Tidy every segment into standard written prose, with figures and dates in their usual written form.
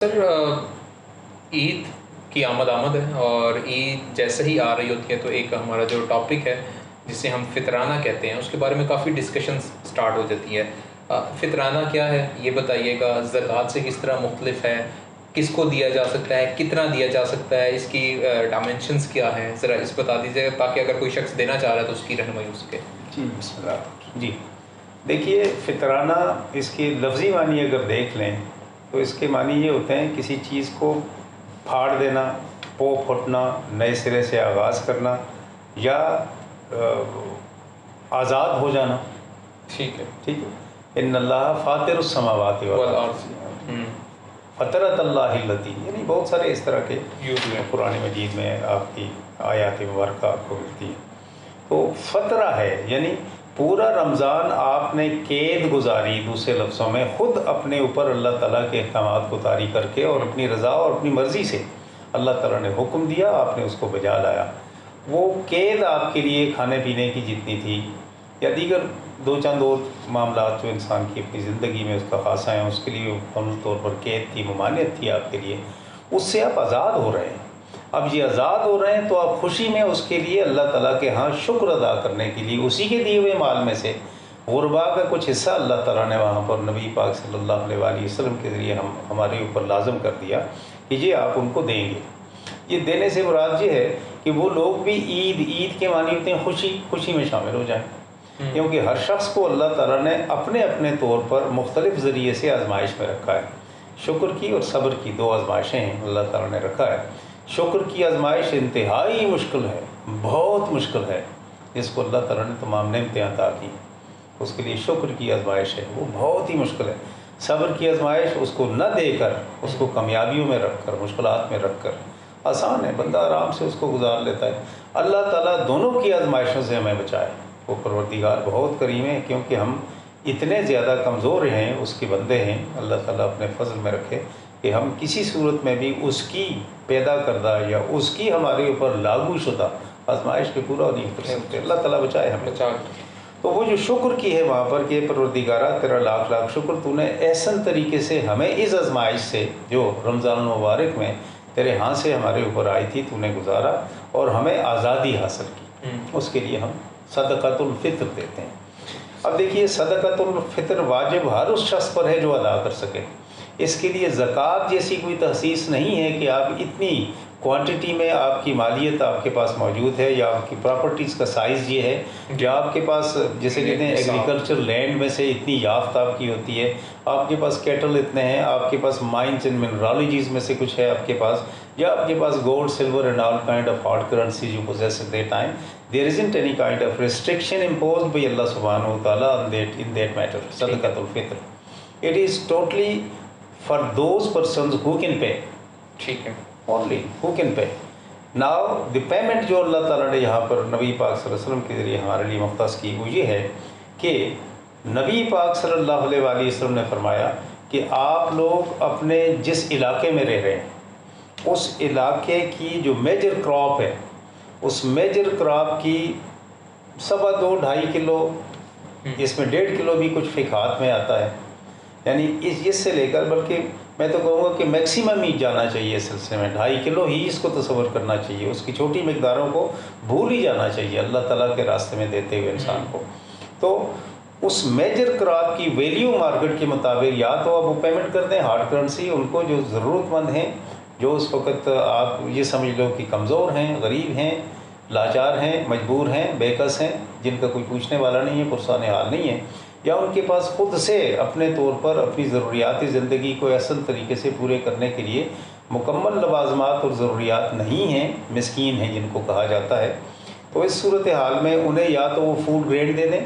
سر عید کی آمد ہے اور عید جیسے ہی آ رہی ہوتی ہے تو ایک ہمارا جو ٹاپک ہے جسے ہم فطرانہ کہتے ہیں اس کے بارے میں کافی ڈسکشنز سٹارٹ ہو جاتی ہے. فطرانہ کیا ہے یہ بتائیے گا. زکوٰۃ سے کس طرح مختلف ہے, کس کو دیا جا سکتا ہے, کتنا دیا جا سکتا ہے, اس کی ڈائمینشنز کیا ہیں, ذرا اس بتا دیجیے گا تاکہ اگر کوئی شخص دینا چاہ رہا ہے تو اس کی رہنمائی ہو سکے. جی بسم اللہ. جی دیکھیے, فطرانہ اس کی لفظی معنی اگر دیکھ لیں تو اس کے معنی یہ ہوتے ہیں کسی چیز کو پھاڑ دینا, پھوٹنا, نئے سرے سے آغاز کرنا یا آزاد ہو جانا. ٹھیک ہے. ان اللہ فاطر السماوات والارض فطرت اللہ التی, یعنی بہت سارے اس طرح کے قرآن مجید میں آپ کی آیات مبارکہ آپ کو ملتی ہیں. تو فطرہ ہے یعنی پورا رمضان آپ نے قید گزاری, دوسرے لفظوں میں خود اپنے اوپر اللہ تعالیٰ کے احکامات کو طاری کر کے اور اپنی رضا اور اپنی مرضی سے اللہ تعالیٰ نے حکم دیا, آپ نے اس کو بجا لایا. وہ قید آپ کے لیے کھانے پینے کی جتنی تھی یا دیگر دو چند اور معاملات جو انسان کی اپنی زندگی میں اس کا خاصہ ہیں, اس کے لیے مکمل طور پر قید تھی, ممانعت تھی آپ کے لیے, اس سے آپ آزاد ہو رہے ہیں. اب یہ آزاد ہو رہے ہیں تو آپ خوشی میں اس کے لیے اللہ تعالیٰ کے ہاں شکر ادا کرنے کے لیے اسی کے دیے ہوئے مال میں سے غربا کا کچھ حصہ اللہ تعالیٰ نے وہاں پر نبی پاک صلی اللہ علیہ وآلہ وسلم کے ذریعے ہمارے اوپر لازم کر دیا کہ یہ آپ ان کو دیں گے. یہ دینے سے مراد یہ ہے کہ وہ لوگ بھی عید کے معنی ہوتے ہیں خوشی میں شامل ہو جائیں, کیونکہ ہر شخص کو اللہ تعالیٰ نے اپنے اپنے طور پر مختلف ذریعے سے آزمائش میں رکھا ہے. شکر کی اور صبر کی دو آزمائشیں ہیں اللہ تعالیٰ نے رکھا ہے. شکر کی آزمائش انتہائی مشکل ہے, بہت مشکل ہے, جس کو اللہ تعالیٰ نے تمام نعمتیں عطا کی اس کے لیے شکر کی آزمائش ہے, وہ بہت ہی مشکل ہے. صبر کی آزمائش اس کو نہ دے کر, اس کو کامیابیوں میں رکھ کر, مشکلات میں رکھ کر آسان ہے, بندہ آرام سے اس کو گزار لیتا ہے. اللہ تعالیٰ دونوں کی آزمائشوں سے ہمیں بچائے. وہ پروردگار بہت کریم ہے, کیونکہ ہم اتنے زیادہ کمزور ہیں, اس کے بندے ہیں. اللہ تعالیٰ اپنے فضل میں رکھے کہ ہم کسی صورت میں بھی اس کی پیدا کردہ یا اس کی ہمارے اوپر لاگو شدہ آزمائش کے پورا نہیں کر سکتے. اللہ تعالیٰ بچائے ہمیں. تو وہ جو شکر کی ہے وہاں پر کہ پروردگارہ تیرا لاکھ لاکھ شکر, تو نے احسن طریقے سے ہمیں اس آزمائش سے جو رمضان المبارک میں تیرے ہاں سے ہمارے اوپر آئی تھی تو نے گزارا اور ہمیں آزادی حاصل کی. اس کے لیے ہم صدقۃ الفطر دیتے ہیں. اب دیکھیے, صدقۃ الفطر واجب ہر اس شخص پر ہے جو ادا کر سکے. اس کے لیے زکوٰۃ جیسی کوئی تخصیص نہیں ہے کہ آپ اتنی کوانٹٹی میں آپ کی مالیت آپ کے پاس موجود ہے یا آپ کی پراپرٹیز کا سائز یہ ہے یا آپ کے پاس جیسے کہتے ہیں ایگریکلچر لینڈ میں سے اتنی یافت آپ کی ہوتی ہے, آپ کے پاس کیٹل اتنے ہیں, آپ کے پاس مائنز اینڈ منرالوجیز میں سے کچھ ہے آپ کے پاس, یا آپ کے پاس gold, silver and all kind of hard currency you possess at that time. There isn't any kind of restriction imposed by اللہ سبحانہ و تعالیٰ in that matter. صدقۃ al-Fitr it is totally for those persons who can pay. ٹھیک ہے. only who can pay. now the payment جو اللہ تعالیٰ نے یہاں پر نبی پاک صلی اللہ علیہ وسلم کے ذریعے ہمارے لیے مختص کی وہ یہ ہے کہ نبی پاک صلی اللہ علیہ وآلہ وسلم نے فرمایا کہ آپ لوگ اپنے جس علاقے میں رہ رہے ہیں اس علاقے کی جو میجر کراپ ہے اس میجر کراپ کی 2.5 کلو, اس میں 1.5 کلو بھی کچھ فقہات میں آتا ہے, یعنی اس سے لے کر بلکہ میں تو کہوں گا کہ میکسیمم ہی جانا چاہیے اس سلسلے میں. 2.5 کلو ہی اس کو تصور کرنا چاہیے, اس کی چھوٹی مقداروں کو بھول ہی جانا چاہیے اللہ تعالیٰ کے راستے میں دیتے ہوئے انسان کو. تو اس میجر کراپ کی ویلیو مارکیٹ کے مطابق یا تو آپ وہ پیمنٹ کر دیں ہارڈ کرنسی ان کو جو ضرورت مند ہیں, جو اس وقت آپ یہ سمجھ لو کہ کمزور ہیں, غریب ہیں, لاچار ہیں, مجبور ہیں, بے کس ہیں, جن کا کوئی پوچھنے والا نہیں ہے, پرسان حال نہیں ہے, یا ان کے پاس خود سے اپنے طور پر اپنی ضروریات زندگی کو احسن طریقے سے پورے کرنے کے لیے مکمل لوازمات اور ضروریات نہیں ہیں, مسکین ہیں جن کو کہا جاتا ہے. تو اس صورتحال میں انہیں یا تو وہ فوڈ گرینڈ دے دیں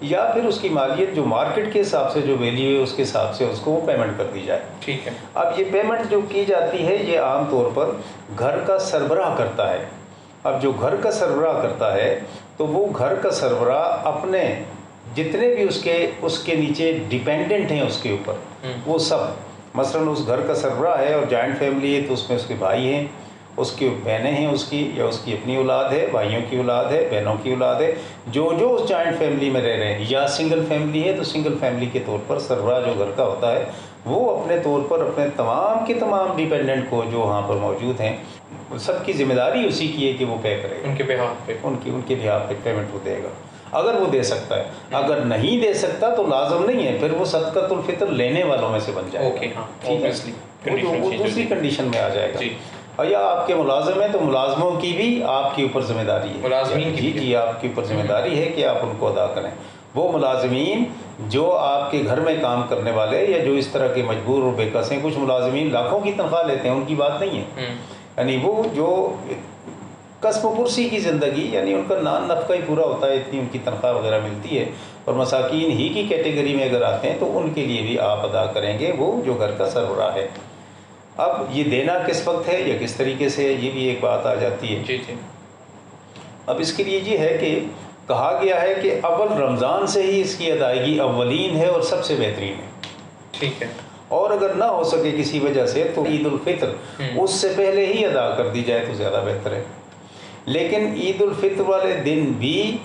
یا پھر اس کی مالیت جو مارکیٹ کے حساب سے جو ویلیو ہے اس کے حساب سے اس کو وہ پیمنٹ کر دی جائے. ٹھیک ہے. اب یہ پیمنٹ جو کی جاتی ہے یہ عام طور پر گھر کا سربراہ کرتا ہے. اب جو گھر کا سربراہ کرتا ہے تو وہ گھر کا سربراہ اپنے جتنے بھی اس کے نیچے ڈیپینڈنٹ ہیں اس کے اوپر وہ سب, مثلاً اس گھر کا سربراہ ہے اور جوائنٹ فیملی ہے تو اس میں اس کے بھائی ہیں, اس کی بہنیں ہیں, اس کی یا اس کی اپنی اولاد ہے, بھائیوں کی اولاد ہے, بہنوں کی اولاد ہے, جو اس جوائنٹ فیملی میں رہ رہے ہیں, یا سنگل فیملی ہے تو سنگل فیملی کے طور پر سربراہ جو گھر کا ہوتا ہے وہ اپنے طور پر اپنے تمام کے تمام ڈیپینڈنٹ کو جو وہاں پر موجود ہیں سب کی ذمہ داری اسی کی ہے کہ وہ پے کرے گا، ان کے بہاف پہ ان کے بہاف پہ پیمنٹ وہ دے گا اگر وہ دے سکتا ہے. اگر نہیں دے سکتا تو لازم نہیں ہے، پھر وہ صدقۃ الفطر لینے والوں میں سے بن جائے گا. اوکے ہاں ٹھیک ہے، وہ دوسری کنڈیشن میں آ جائے گا. اور یا آپ کے ملازم ہیں تو ملازموں کی بھی آپ کے اوپر ذمہ داری ہے، ملازمین کی جی آپ کے اوپر ذمہ داری ہے کہ آپ ان کو ادا کریں. وہ ملازمین جو آپ کے گھر میں کام کرنے والے یا جو اس طرح کے مجبور اور بے کس ہیں، کچھ ملازمین لاکھوں کی تنخواہ لیتے ہیں، ان کی بات نہیں ہے. یعنی وہ جو کسب و پرسی کی زندگی، یعنی ان کا نان نفقہ ہی پورا ہوتا ہے، اتنی ان کی تنخواہ وغیرہ ملتی ہے، اور مساکین ہی کی کیٹیگری میں اگر آتے ہیں تو ان کے لیے بھی آپ ادا کریں گے، وہ جو گھر کا سربراہ ہے. اب یہ دینا کس وقت ہے یا کس طریقے سے، یہ بھی ایک بات آ جاتی ہے. جی. اب اس کے لیے یہ ہے کہ کہا گیا ہے کہ اول رمضان سے ہی اس کی ادائیگی اولین ہے اور سب سے بہترین ہے. ٹھیک ہے. اور اگر نہ ہو سکے کسی وجہ سے تو عید الفطر اس سے پہلے ہی ادا کر دی جائے تو زیادہ بہتر ہے. لیکن عید الفطر والے دن بھی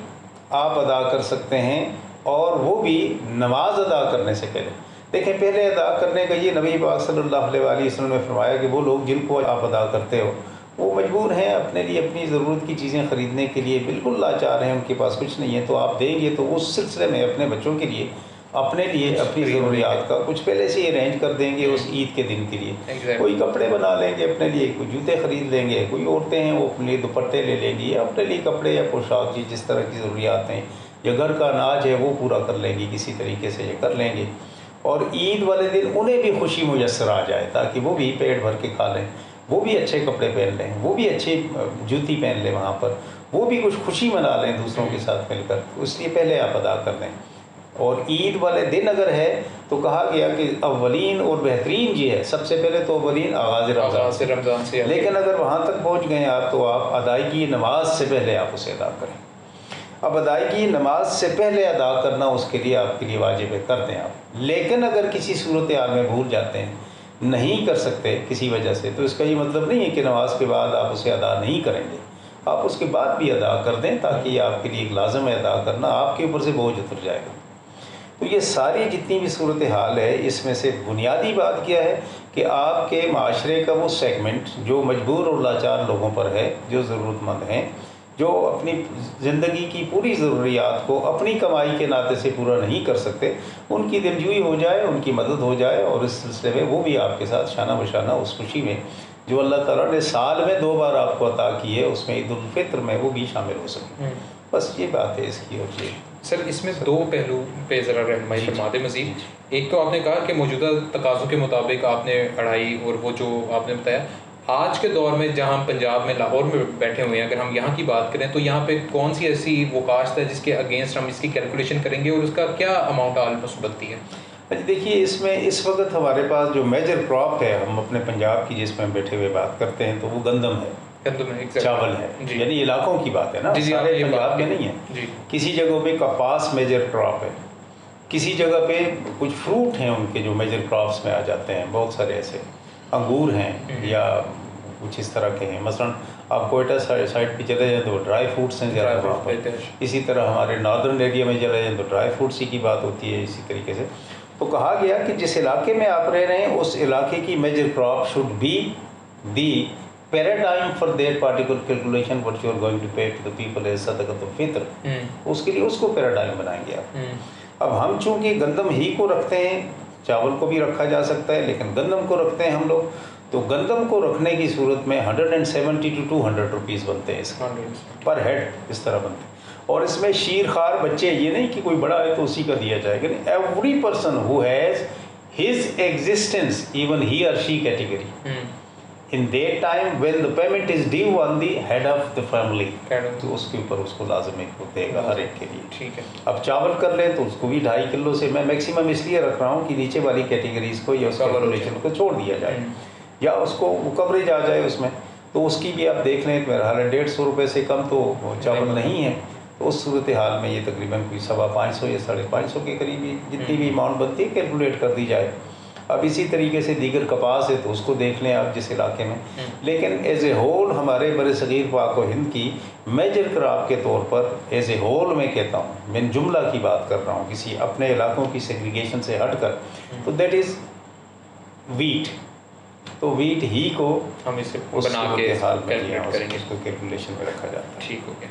آپ ادا کر سکتے ہیں، اور وہ بھی نماز ادا کرنے سے پہلے. دیکھیں پہلے ادا کرنے کا یہ نبی پاک صلی اللہ علیہ وآلہ وسلم نے فرمایا کہ وہ لوگ جن کو آپ ادا کرتے ہو وہ مجبور ہیں اپنے لیے اپنی ضرورت کی چیزیں خریدنے کے لیے، بالکل لاچار ہیں، ان کے پاس کچھ نہیں ہے، تو آپ دیں گے تو اس سلسلے میں اپنے بچوں کے لیے، اپنے لیے اپنی ضروریات کا کچھ پہلے سے ارینج کر دیں گے اس عید کے دن کے لیے. کوئی کپڑے بنا لیں گے اپنے لیے، کوئی جوتے خرید لیں گے، کوئی عورتیں ہیں وہ اپنے لیے دوپٹے لے لیں گی، یا اپنے لیے کپڑے یا پوشاک کی جس طرح کی ضروریات ہیں، یا گھر کا اناج ہے وہ پورا کر لیں گی، کسی طریقے سے یہ کر لیں گے. اور عید والے دن انہیں بھی خوشی میسر آ جائے تاکہ وہ بھی پیٹ بھر کے کھا لیں، وہ بھی اچھے کپڑے پہن لیں، وہ بھی اچھی جوتی پہن لیں، وہاں پر وہ بھی کچھ خوشی منا لیں دوسروں کے ساتھ مل کر. اس لیے پہلے آپ ادا کر دیں. اور عید والے دن اگر ہے تو کہا گیا کہ اولین اور بہترین یہ ہے، سب سے پہلے تو اولین آغاز رمضان سے. لیکن اگر وہاں تک پہنچ گئے آپ تو آپ ادائیگی نماز سے پہلے آپ اسے ادا کریں. اب ادائیگی نماز سے پہلے ادا کرنا اس کے لیے آپ کے لیے واجب ہے، کر دیں آپ. لیکن اگر کسی صورتحال میں بھول جاتے ہیں، نہیں کر سکتے کسی وجہ سے، تو اس کا یہ مطلب نہیں ہے کہ نماز کے بعد آپ اسے ادا نہیں کریں گے. آپ اس کے بعد بھی ادا کر دیں تاکہ یہ آپ کے لیے ایک لازم ہے ادا کرنا، آپ کے اوپر سے بوجھ اتر جائے گا. تو یہ ساری جتنی بھی صورتحال ہے، اس میں سے بنیادی بات کیا ہے کہ آپ کے معاشرے کا وہ سیگمنٹ جو مجبور اور لاچار لوگوں پر ہے، جو ضرورت مند ہیں، جو اپنی زندگی کی پوری ضروریات کو اپنی کمائی کے ناطے سے پورا نہیں کر سکتے، ان کی دلجوئی ہو جائے، ان کی مدد ہو جائے، اور اس سلسلے میں وہ بھی آپ کے ساتھ شانہ بشانہ اس خوشی میں جو اللہ تعالیٰ نے سال میں 2 بار آپ کو عطا کی ہے، اس میں عید الفطر میں وہ بھی شامل ہو سکے. بس یہ بات ہے اس کی. اور یہ سر اس میں 2 پہلو پہ ذرا رہنمائی فرما دیں مزید. ایک تو آپ نے کہا کہ موجودہ تقاضوں کے مطابق آپ نے اڑھائی، اور وہ جو آپ نے بتایا آج کے دور میں جہاں ہم پنجاب میں لاہور میں بیٹھے ہوئے ہیں، اگر ہم یہاں کی بات کریں تو یہاں پہ کون سی ایسی وہ کاشت ہے جس کے اگینسٹ ہم اس کی کیلکولیشن کریں گے، اور اس کا کیا اماؤنٹ آلموسٹ بنتی ہے؟ دیکھیے اس میں اس وقت ہمارے پاس جو میجر کراپ ہے، ہم اپنے پنجاب کی جس میں بیٹھے ہوئے بات کرتے ہیں، تو وہ گندم ہے، چاول ہے. یعنی علاقوں کی بات ہے نا، سارے پنجاب میں نہیں ہے. کسی جگہوں پہ کپاس میجر کراپ ہے، کسی جگہ پہ کچھ فروٹ ہیں ان کے جو میجر کراپس میں آ جاتے ہیں، بہت سارے ایسے انگور ہیں یا کچھ اس طرح کے ہیں. مثلا آپ کوئٹہ سائڈ پہ چلے جائیں تو ڈرائی فروٹس ہیں زیادہ وہاں پر. اسی طرح ہمارے ناردرن ایریا میں چلے جائیں تو ڈرائی فروٹس ہی کی بات ہوتی ہے. اسی طریقے سے تو کہا گیا کہ جس علاقے میں آپ رہ رہے ہیں اس علاقے کی major crop should be the paradigm for that particular calculation what you are going to pay to the people as صدقۃ الفطر. اس کے لیے اس کو پیراڈائم بنائیں گے آپ. اب ہم چونکہ گندم ہی کو رکھتے ہیں، چاول کو بھی رکھا جا سکتا ہے لیکن گندم کو رکھتے ہیں ہم لوگ، تو گندم کو رکھنے کی صورت میں 170 to 200 روپیز بنتے ہیں اس پر ہیڈ، اس طرح بنتے ہیں. اور اس میں شیر خوار بچے، یہ نہیں کہ کوئی بڑا ہے تو اسی کا دیا جائے گا. Every person who has his existence even he or she category in that time when the payment is due on the head of the family، تو اس کے اوپر اس کو لازم ایک دے گا ہر ایک کے لیے. ٹھیک ہے. اب چاول کر لیں تو اس کو بھی 2.5 کلو سے، میں میکسیمم اس لیے رکھ رہا ہوں کہ نیچے والی کیٹیگریز کو یا اس کیلکولیشن کو چھوڑ دیا جائے، یا اس کو کوریج آ جائے اس میں. تو اس کی بھی آپ دیکھ لیں، میرا حال ہے 150 روپے سے کم تو چاول نہیں ہے. تو اس صورتحال میں یہ تقریباً کوئی 550 یا 550 کے قریب ہی جتنی بھی اماؤنٹ بنتی ہے کیلکولیٹ کر دی جائے. اب اسی طریقے سے دیگر کپاس ہے تو اس کو دیکھ لیں آپ جس علاقے میں. لیکن ایز اے ہول ہمارے بر صغیر پاک و ہند کی میجر کراپ کے طور پر ایز اے ہول میں کہتا ہوں، میں جملہ کی بات کر رہا ہوں، کسی اپنے علاقوں کی سیگریگیشن سے ہٹ کر، تو دیٹ از ویٹ، تو ویٹ ہی کو ہم اسے اس بنا کے حال میں کیلکولیٹ کریں گے. اس کو کیلکولیشن میں رکھا جاتا ہے. ٹھیک ہو گیا.